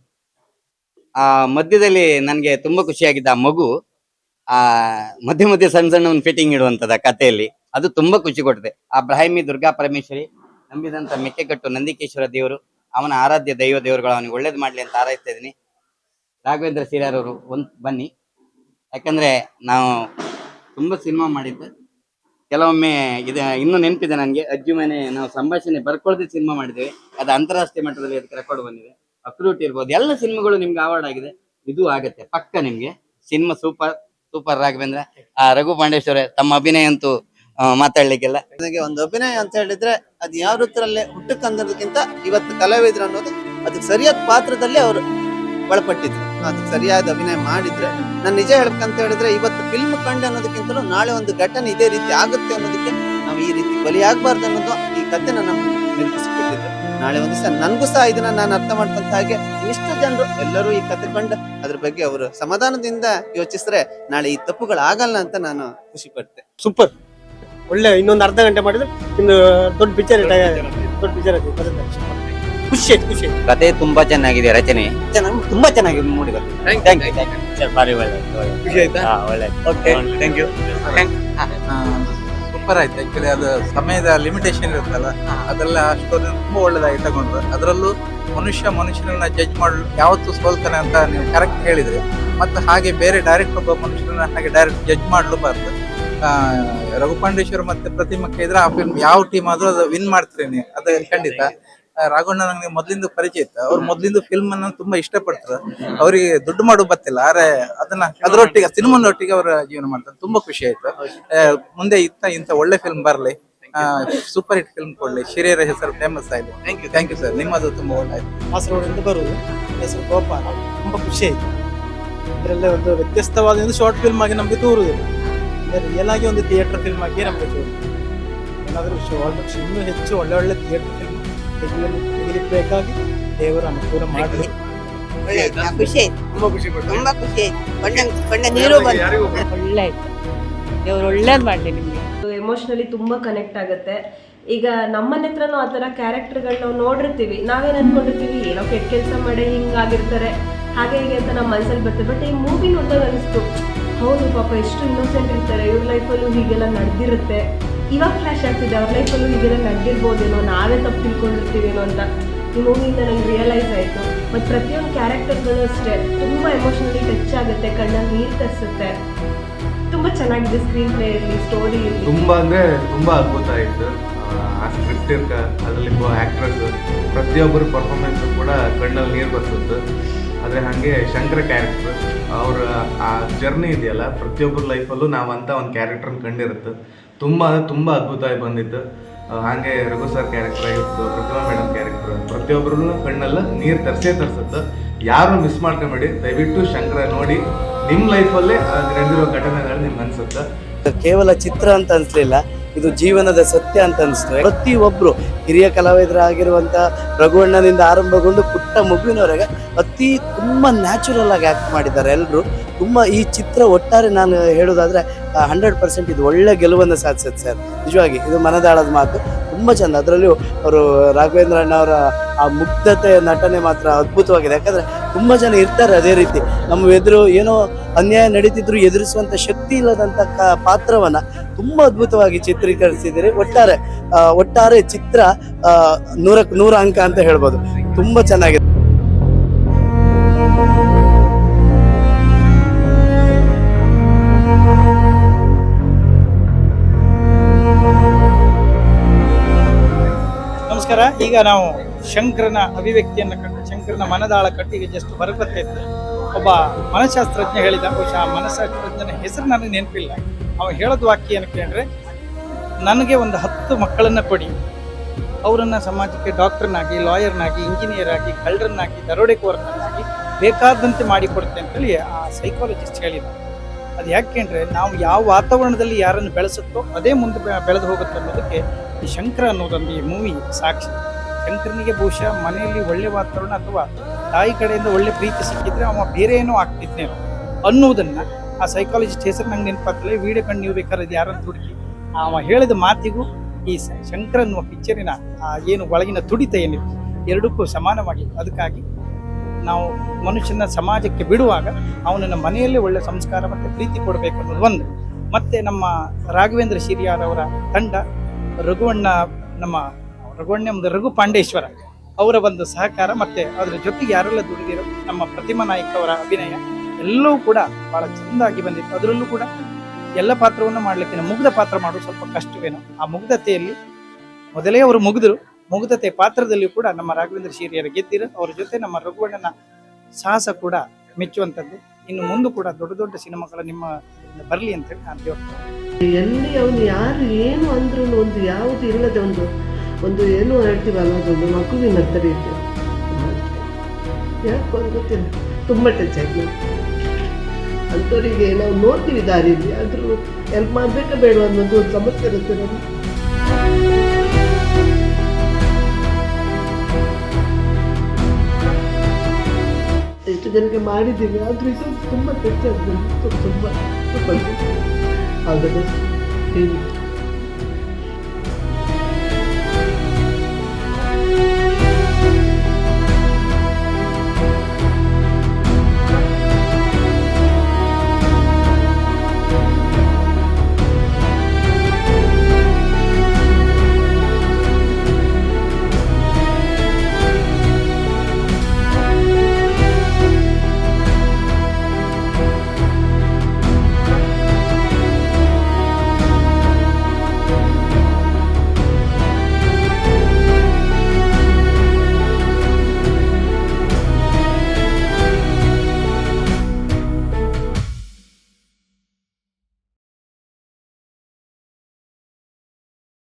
ಆ ಮಧ್ಯದಲ್ಲಿ ನನ್ಗೆ ತುಂಬಾ ಖುಷಿಯಾಗಿದ್ದ ಆ ಮಗು ಆ ಮಧ್ಯೆ ಸಣ್ಣ ಒಂದು ಫಿಟ್ಟಿಂಗ್ ಇಡುವಂತದ ಕಥೆಯಲ್ಲಿ, ಅದು ತುಂಬಾ ಖುಷಿ ಕೊಟ್ಟಿದೆ. ಆ ಬ್ರಾಹ್ಮಿ ದುರ್ಗಾ ಪರಮೇಶ್ವರಿ ನಂಬಿದಂತ ಮೆಕ್ಕೆಗಟ್ಟು ನಂದಿಕೇಶ್ವರ ದೇವರು, ಅವನ ಆರಾಧ್ಯ ದೇವರುಗಳು ಅವನಿಗೆ ಒಳ್ಳೇದು ಮಾಡ್ಲಿ ಅಂತ ಹಾರೈಸ್ತಾ ಇದೀನಿ. ರಾಘವೇಂದ್ರ ಸಿರಿಯರ್ ಅವರು ಬನ್ನಿ, ಯಾಕಂದ್ರೆ ನಾವು ತುಂಬಾ ಸಿನಿಮಾ ಮಾಡಿದ್ದೆ. ಕೆಲವೊಮ್ಮೆ ಇನ್ನೂ ನೆನಪಿದೆ ನನಗೆ, ಅಜ್ಜಿ ಮನೆ ನಾವು ಸಂಭಾಷಣೆ ಬರ್ಕೊಳ್ದೆ ಸಿನಿಮಾ ಮಾಡಿದ್ದೇವೆ. ಅದು ಅಂತಾರಾಷ್ಟ್ರೀಯ ಮಟ್ಟದಲ್ಲಿ ಅದಕ್ಕೆ ರೆಕಾರ್ಡ್ ಬಂದಿದೆ. ಅಕ್ರೂಟ್ ಇರ್ಬೋದು, ಎಲ್ಲ ಸಿನಿಮಾಗಳು ನಿಮ್ಗೆ ಅವಾರ್ಡ್ ಆಗಿದೆ. ಇದು ಆಗತ್ತೆ ಪಕ್ಕ ನಿಮ್ಗೆ. Cinema super Raghavendra. ರಘು ಪಾಂಡೇಶ್ವರ ತಮ್ಮ ಅಭಿನಯ ಅಂತೂ ಮಾತಾಡ್ಲಿಕ್ಕೆಲ್ಲ. ನನಗೆ ಒಂದು ಅಭಿನಯ ಅಂತ ಹೇಳಿದ್ರೆ ಅದು ಯಾವ ವೃತ್ತರಲ್ಲೇ ಹುಟ್ಟಕ್ಕಂದಕ್ಕಿಂತ ಇವತ್ತು ಕಲಾವಿದ್ರು ಅನ್ನೋದು ಅದಕ್ಕೆ ಸರಿಯಾದ ಪಾತ್ರದಲ್ಲಿ ಅವರು ಒಳಪಟ್ಟಿದ್ರು. ಅದಕ್ಕೆ ಸರಿಯಾದ ಅಭಿನಯ ಮಾಡಿದ್ರೆ, ನಾನು ನಿಜ ಹೇಳ್ಬೇಕಂತ ಹೇಳಿದ್ರೆ ಇವತ್ತು ಫಿಲ್ಮ್ ಕಂಡು ಅನ್ನೋದಕ್ಕಿಂತಲೂ ನಾಳೆ ಒಂದು ಘಟನೆ ಇದೇ ರೀತಿ ಆಗುತ್ತೆ ಅನ್ನೋದಕ್ಕೆ ನಾವು ಈ ರೀತಿ ಬಲಿಯಾಗಬಾರ್ದು ಅನ್ನೋದು ಈ ಕಥೆನ ನಮ್ಗೆ ನೆನಪಿಸಿಕೊಟ್ಟಿದ್ರು. ನಾಳೆ ಒಂದು ದಿವಸ ನನ್ಗೂ ಸಹ ಇದನ್ನ ನಾನು ಅರ್ಥ ಮಾಡ್ಕೊಂತ ಹಾಗೆ ಇಷ್ಟು ಜನರು ಎಲ್ಲರೂ ಈ ಕತೆ ಕಂಡು ಅದ್ರ ಬಗ್ಗೆ ಅವರು ಸಮಾಧಾನದಿಂದ ಯೋಚಿಸಿದ್ರೆ ನಾಳೆ ಈ ತಪ್ಪುಗಳಾಗಲ್ಲ ಅಂತ ನಾನು ಖುಷಿ ಪಡ್ತೆ. ಸೂಪರ್, ಒಳ್ಳೆ. ಇನ್ನೊಂದು ಅರ್ಧ ಗಂಟೆ ಮಾಡಿದ್ರೆ ಇನ್ನು ದೊಡ್ಡ ಪಿಕ್ಚರ್ ಖುಷಿ ಆಯ್ತು. ಕತೆ ತುಂಬಾ ಚೆನ್ನಾಗಿದೆ, ರಚನೆ ತುಂಬಾ ಚೆನ್ನಾಗಿ ಮೂಡಿ ಬಂತು. ಬಾರಿ ಒಳ್ಳೆ ಖುಷಿ ಆಯ್ತಾ? Thank you. ಸೂಪರ್ ಆಯ್ತು. ಆಕ್ಚುಲಿ ಅದು ಸಮಯದ ಲಿಮಿಟೇಷನ್ ಇರುತ್ತಲ್ಲ, ಅದೆಲ್ಲ ಅಷ್ಟೊಂದು ತುಂಬಾ ಒಳ್ಳೇದಾಗಿ ತಗೊಂಡ್ರು. ಅದರಲ್ಲೂ ಮನುಷ್ಯನನ್ನ ಜಡ್ಜ್ ಮಾಡಲು ಯಾವತ್ತೂ ಸೋಲ್ತಾನೆ ಅಂತ ನೀವು ಕರೆಕ್ಟ್ ಹೇಳಿದ್ರಿ. ಮತ್ತೆ ಹಾಗೆ ಬೇರೆ ಡೈರೆಕ್ಟ್ ಒಬ್ಬ ಮನುಷ್ಯನ ಹಾಗೆ ಡೈರೆಕ್ಟ್ ಜಡ್ಜ್ ಮಾಡಲೂಬಾರ್ದು. ರಘುಪಾಂಡೇಶ್ವರ ಮತ್ತೆ ಪ್ರತಿಮಕ್ಕೆ ಇದ್ರೆ ಆ ಫಿಲ್ಮ್ ಯಾವ ಟೀಮ್ ಆದ್ರೂ ಅದು ವಿನ್ ಮಾಡ್ತೀನಿ, ಅದು ಖಂಡಿತ. ರಾಘವಣ್ಣ ನನಗೆ ಮೊದ್ಲಿಂದ ಪರಿಚಯ ಇತ್ತು. ಅವ್ರು ಮೊದ್ಲಿಂದ ಫಿಲ್ಮ್ ಅನ್ನ ತುಂಬಾ ಇಷ್ಟಪಡ್ತಾರೆ. ಅವರಿಗೆ ದುಡ್ಡು ಮಾಡೋದು ಗೊತ್ತಿಲ್ಲ, ಆದ್ರೆ ಅದರೊಟ್ಟಿಗೆ ಸಿನಿಮಾನೊಟ್ಟಿಗೆ ಅವರ ಜೀವನ ಮಾಡ್ತಾರೆ. ತುಂಬಾ ಖುಷಿ ಆಯ್ತು. ಮುಂದೆ ಇಂಥ ಒಳ್ಳೆ ಫಿಲ್ಮ್ ಬರಲಿ, ಸೂಪರ್ ಹಿಟ್ ಫಿಲ್ಮ್ ಕೊಡ್ಲಿ, ಶಿರಿಯರ ಹೆಸರು ಫೇಮಸ್ ಆಯ್ತು. ಥ್ಯಾಂಕ್ ಯು ಸರ್, ನಿಮ್ಮದು ತುಂಬಾ ಒಳ್ಳೆ ಆಯ್ತು. ಕಾಸರಗೋಡಿಂದ ಬರುವುದು ಹೆಸರು ಗೋಪಾಲ. ತುಂಬಾ ಖುಷಿ ಆಯ್ತು. ಇದರಲ್ಲೇ ಒಂದು ವ್ಯತ್ಯಸ್ತವಾದ ಒಂದು ಶಾರ್ಟ್ ಫಿಲ್ಮ್ ಆಗಿ ನಮಗೆ ತೋರುವುದಿಲ್ಲ, ರಿಯಲ್ ಆಗಿ ಒಂದು ಥಿಯೇಟರ್ ಫಿಲ್ಮ್ ಆಗಿ ನಮಗೆ ತೋರುವುದು. ಏನಾದರೂ ಇನ್ನೂ ಹೆಚ್ಚು ಒಳ್ಳೆ ಥಿಯೇಟರ್ ಫಿಲ್ಮ್ ತೆಗಿಲಿಕ್ಕಾಗಿ ದೇವರ ಅನುಕೂಲ ಮಾಡಲಿ. ಖುಷಿ ಆಯ್ತು, ತುಂಬಾ ಖುಷಿ ಪಡ್ತೀನಿ. ತುಂಬಾ ಖುಷಿ ಆಯ್ತು. ಕೊಂಡ ನೀರು ಒಳ್ಳೆ ಆಯ್ತು. ದೇವ್ರು ಒಳ್ಳೇದ್ ಮಾಡ್ಲಿ ನಿಮ್ಗೆ. ಎಮೋಷ್ನಲಿ ತುಂಬ ಕನೆಕ್ಟ್ ಆಗುತ್ತೆ. ಈಗ ನಮ್ಮನೆ ಹತ್ರನೂ ಆ ಥರ ಕ್ಯಾರೆಕ್ಟರ್ಗಳು ನಾವು ನೋಡಿರ್ತೀವಿ. ನಾವೇನು ಅಂದ್ಕೊಂಡಿರ್ತೀವಿ, ಏನೋ ಕೆಟ್ಟ ಕೆಲಸ ಮಾಡಿ ಹಿಂಗಾಗಿರ್ತಾರೆ ಹಾಗೆ ಹೀಗೆ ಅಂತ ನಮ್ಮ ಮನಸ್ಸಲ್ಲಿ ಬರ್ತದೆ. ಬಟ್ ಈ ಮೂವಿ ನೋಡಿದಾಗ ಅನಿಸ್ತು, ಹೌದು ಪಾಪ ಎಷ್ಟು ಇನ್ನೋಸೆಂಟ್ ಇರ್ತಾರೆ, ಇವ್ರ ಲೈಫಲ್ಲೂ ಹೀಗೆಲ್ಲ ನಡೆದಿರುತ್ತೆ. ಇವಾಗ ಫ್ಲ್ಯಾಶ್ ಆಗ್ತಿದೆ, ಅವ್ರ ಲೈಫಲ್ಲೂ ಹೀಗೆಲ್ಲ ನಡೆದಿರ್ಬೋದೇನೋ, ನಾವೇ ತಪ್ಪು ತಿಳ್ಕೊಂಡಿರ್ತೀವೇನೋ ಅಂತ ಈ ಮೂವಿಯಿಂದ ನಂಗೆ ರಿಯಲೈಸ್ ಆಯಿತು. ಮತ್ತು ಪ್ರತಿಯೊಂದು ಕ್ಯಾರೆಕ್ಟರ್ಗಳು ಅಷ್ಟೇ ತುಂಬ ಎಮೋಷ್ನಲಿ ಟಚ್ ಆಗುತ್ತೆ, ಕಣ್ಣಲ್ಲಿ ನೀರು ತರಿಸುತ್ತೆ. ತುಂಬ ಚೆನ್ನಾಗಿದೆ ಸ್ಕ್ರೀನ್ ಪ್ಲೇ ಇರಲಿ, ಸ್ಟೋರಿ ಇರಲಿ. ತುಂಬಾ ಅಂದ್ರೆ ತುಂಬಾ ಅದ್ಭುತ ಆಯ್ತು. ಆ ಸ್ಕ್ರಿಪ್ಟ್ ಇರ್ಕ ಅದರಲ್ಲಿ ಆಕ್ಟ್ರೆಸ್ ಪ್ರತಿಯೊಬ್ಬರ ಪರ್ಫಾರ್ಮೆನ್ಸ್ ಕೂಡ ಕಣ್ಣಲ್ಲಿ ನೀರು ಬರ್ಸುತ್ತೆ. ಆದರೆ ಹಾಗೆ ಶಂಕರ ಕ್ಯಾರೆಕ್ಟರ್ ಅವ್ರ ಆ ಜರ್ನಿ ಇದೆಯಲ್ಲ, ಪ್ರತಿಯೊಬ್ಬರ ಲೈಫಲ್ಲೂ ನಾವಂತ ಒಂದು ಕ್ಯಾರೆಕ್ಟರ್ನ ಕಂಡಿರುತ್ತೆ. ತುಂಬ ಅದ್ಭುತವಾಗಿ ಬಂದಿತ್ತು. ಹಾಗೆ ರಘು ಸರ್ ಕ್ಯಾರೆಕ್ಟರ್ ಆಗಿತ್ತು, ಪ್ರತಿಮಾ ಮೇಡಮ್ ಕ್ಯಾರೆಕ್ಟರ್, ಪ್ರತಿಯೊಬ್ಬರೂ ಕಣ್ಣೆಲ್ಲ ನೀರು ತರಿಸುತ್ತೆ. ಯಾರು ಮಿಸ್ ಮಾಡ್ಕೊಂಬೇಡಿ, ದಯವಿಟ್ಟು ಶಂಕರ ನೋಡಿ. ನಿಮ್ಮ ಲೈಫಲ್ಲೇ ನಡೆದಿರೋ ಘಟನೆಗಳು ನಿಮ್ಗೆ ಅನ್ಸುತ್ತೆ. ಕೇವಲ ಚಿತ್ರ ಅಂತ ಅನ್ಸ್ಲಿಲ್ಲ, ಇದು ಜೀವನದ ಸತ್ಯ ಅಂತ ಅನಿಸ್ತು. ಪ್ರತಿಯೊಬ್ರು ಹಿರಿಯ ಕಲಾವಿದರಾಗಿರುವಂತ ರಘುವಣ್ಣನಿಂದ ಆರಂಭಗೊಂಡು ಪುಟ್ಟ ಮಗುವಿನವರೆಗೆ ತುಂಬಾ ನ್ಯಾಚುರಲ್ ಆಗಿ ಆಕ್ಟ್ ಮಾಡಿದ್ದಾರೆ ಎಲ್ಲರೂ. ತುಂಬಾ ಈ ಚಿತ್ರ ಒಟ್ಟಾರೆ ನಾನು ಹೇಳೋದಾದ್ರೆ 100% ಇದು ಒಳ್ಳೆ ಗೆಲುವನ್ನು ಸಾಧಿಸುತ್ತೆ ಸರ್. ನಿಜವಾಗಿ ಇದು ಮನದಾಳದ ಮಾತು, ತುಂಬಾ ಚಂದ. ಅದರಲ್ಲೂ ಅವರು ರಾಘವೇಂದ್ರ ಅಣ್ಣವರ ಆ ಮುಗ್ಧತೆ ನಟನೆ ಮಾತ್ರ ಅದ್ಭುತವಾಗಿದೆ. ಯಾಕಂದ್ರೆ ತುಂಬಾ ಜನ ಇರ್ತಾರೆ ಅದೇ ರೀತಿ, ನಮ್ಮ ಎದುರು ಏನೋ ಅನ್ಯಾಯ ನಡೀತಿದ್ರು ಎದುರಿಸುವಂತ ಶಕ್ತಿ ಇಲ್ಲದಂತ ಪಾತ್ರವನ್ನ ತುಂಬಾ ಅದ್ಭುತವಾಗಿ ಚಿತ್ರೀಕರಿಸಿದ್ದೀರಿ. ಒಟ್ಟಾರೆ ಚಿತ್ರ 100ಕ್ಕೆ 100 ಅಂಕ ಅಂತ ಹೇಳ್ಬೋದು. ತುಂಬಾ ಚೆನ್ನಾಗಿದೆ. ನಮಸ್ಕಾರ. ಈಗ ನಾವು ಶಂಕರನ ಅಭಿವ್ಯಕ್ತಿಯನ್ನು ಕಂಡು ಶಂಕರನ ಮನದಾಳ ಕಟ್ಟಿಗೆ ಜಸ್ಟ್ ಬರಕತ್ತಿತ್ತು. ಒಬ್ಬ ಮನಃಶಾಸ್ತ್ರಜ್ಞ ಹೇಳಿದ, ಬಹುಶಃ ಆ ಮನಃಶಾಸ್ತ್ರಜ್ಞನ ಹೆಸರು ನನಗೆ ನೆನಪಿಲ್ಲ. ಅವ ಹೇಳೋದು ವಾಕ್ಯ ಏನು ಕೇಳಿದ್ರೆ, ನನಗೆ ಒಂದು 10 ಮಕ್ಕಳನ್ನ ಕೊಡಿ, ಅವರನ್ನ ಸಮಾಜಕ್ಕೆ ಡಾಕ್ಟರ್ನಾಗಿ, ಲಾಯರ್ನಾಗಿ, ಇಂಜಿನಿಯರ್ ಆಗಿ, ಕಳ್ಳರನ್ನಾಗಿ, ದರೋಡೆಕೋರನಾಗಿ ಬೇಕಾದಂತೆ ಮಾಡಿಕೊಡ್ತೆ ಅಂತೇಳಿ ಆ ಸೈಕಾಲಜಿಸ್ಟ್ ಹೇಳಿದ. ಅದು ಯಾಕೆಂದ್ರೆ ನಾವು ಯಾವ ವಾತಾವರಣದಲ್ಲಿ ಯಾರನ್ನು ಬೆಳೆಸುತ್ತೋ ಅದೇ ಮುಂದೆ ಬೆಳೆದು ಹೋಗುತ್ತೆ ಅನ್ನೋದಕ್ಕೆ ಈ ಶಂಕರ ಅನ್ನೋದೊಂದು ಈ ಮೂವಿ ಸಾಕ್ಷಿ. ಶಂಕರನಿಗೆ ಬಹುಶಃ ಮನೆಯಲ್ಲಿ ಒಳ್ಳೆ ವಾತಾವರಣ ಅಥವಾ ತಾಯಿ ಕಡೆಯಿಂದ ಒಳ್ಳೆ ಪ್ರೀತಿ ಸಿಕ್ಕಿದ್ರೆ ಅವ ಬೇರೆ ಏನೋ ಆಗ್ತಿದ್ನೇನೋ ಅನ್ನೋದನ್ನ ಆ ಸೈಕಾಲಜಿಸ್ಟ್ ಹೆಸರು ನಂಗೆ ನೆನಪಾಗ್ತಲ್ಲ. ವಿಡಿಯೋ ಕಂಡು ನೀವು ಬೇಕಾದ್ರೆ ಅದು ಯಾರನ್ನು ಹುಡುಕಿ ಅವ ಹೇಳಿದ ಮಾತಿಗೂ ಈ ಶಂಕರ ಅನ್ನುವ ಪಿಕ್ಚರಿನ ಏನು ಒಳಗಿನ ತುಡಿತ ಏನಿತ್ತು ಎರಡಕ್ಕೂ ಸಮಾನವಾಗಿ. ಅದಕ್ಕಾಗಿ ನಾವು ಮನುಷ್ಯನ ಸಮಾಜಕ್ಕೆ ಬಿಡುವಾಗ ಅವನನ್ನ ಮನೆಯಲ್ಲೇ ಒಳ್ಳೆ ಸಂಸ್ಕಾರ ಮತ್ತು ಪ್ರೀತಿ ಕೊಡಬೇಕು ಅನ್ನೋದು ಒಂದು. ಮತ್ತೆ ನಮ್ಮ ರಾಘವೇಂದ್ರ ಶಿರಿಯಾರ್ ಅವರ ತಂಡ, ನಮ್ಮ ರಘು ಪಾಂಡೇಶ್ವರ ಅವರ ಒಂದು ಸಹಕಾರ, ಮತ್ತೆ ಅದರ ಜೊತೆಗೆ ಯಾರೆಲ್ಲ ದುಡಿದಿರೋ ನಮ್ಮ ಪ್ರತಿಮಾ ನಾಯ್ಕ ಅವರ ಅಭಿನಯ ಎಲ್ಲವೂ ಕೂಡ ಬಹಳ ಚೆಂದಾಗಿ ಬಂದಿತ್ತು. ಅದರಲ್ಲೂ ಕೂಡ ಎಲ್ಲ ಪಾತ್ರವನ್ನು ಮಾಡ್ಲಿಕ್ಕೆ ಮುಗ್ಧ ಪಾತ್ರ ಮಾಡೋದು ಸ್ವಲ್ಪ ಕಷ್ಟವೇನೋ. ಆ ಮುಗ್ಧತೆಯಲ್ಲಿ ಮೊದಲೇ ಅವರು ಮುಗ್ಧತೆ ಪಾತ್ರದಲ್ಲಿ ಕೂಡ ನಮ್ಮ ರಾಘವೇಂದ್ರ ಶಿರಿಯರ ಗೆದ್ದಿರು. ಅವರ ಜೊತೆ ನಮ್ಮ ರಘುವಣ್ಣನ ಸಾಹಸ ಕೂಡ ಮೆಚ್ಚುವಂಥದ್ದು. ಇನ್ನು ಮುಂದೆ ಕೂಡ ದೊಡ್ಡ ದೊಡ್ಡ ಸಿನಿಮಾಗಳು ನಿಮ್ಮ ಬರಲಿ ಅಂತೇಳಿ ನಾನು ಹೇಳ್ತೀನಿ. ಎಲ್ಲಿ ಅವನು ಯಾರು ಏನು ಅಂದ್ರೂ ಒಂದು ಯಾವುದು ಇಲ್ಲದೆ ಒಂದು ಏನು ಹೇಳ್ತೀವಲ್ಲ, ಅದೊಂದು ಮಗುವಿನ ಹತ್ರ ಇತ್ತು. ಯಾಕೆ ಗೊತ್ತಿಲ್ಲ, ತುಂಬ ಟಚ್ ಆಗಿ ಅಂಥವರಿಗೆ ನಾವು ನೋಡ್ತೀವಿ ದಾರಿಯಲ್ಲಿ, ಆದರೂ ಹೆಲ್ಪ್ ಮಾಡಬೇಕಾ ಬೇಡ ಅನ್ನೋದು ಒಂದು ಸಮಸ್ಯೆ ಇರುತ್ತೆ ನಮಗೆ. ಎಷ್ಟು ಜನಕ್ಕೆ ಮಾಡಿದ್ದೀವಿ, ಆದರೂ ಇದು ತುಂಬ ಟಚ್ ಆಗ್ತದೆ. ತುಂಬ ತುಂಬ ಆಗೋದು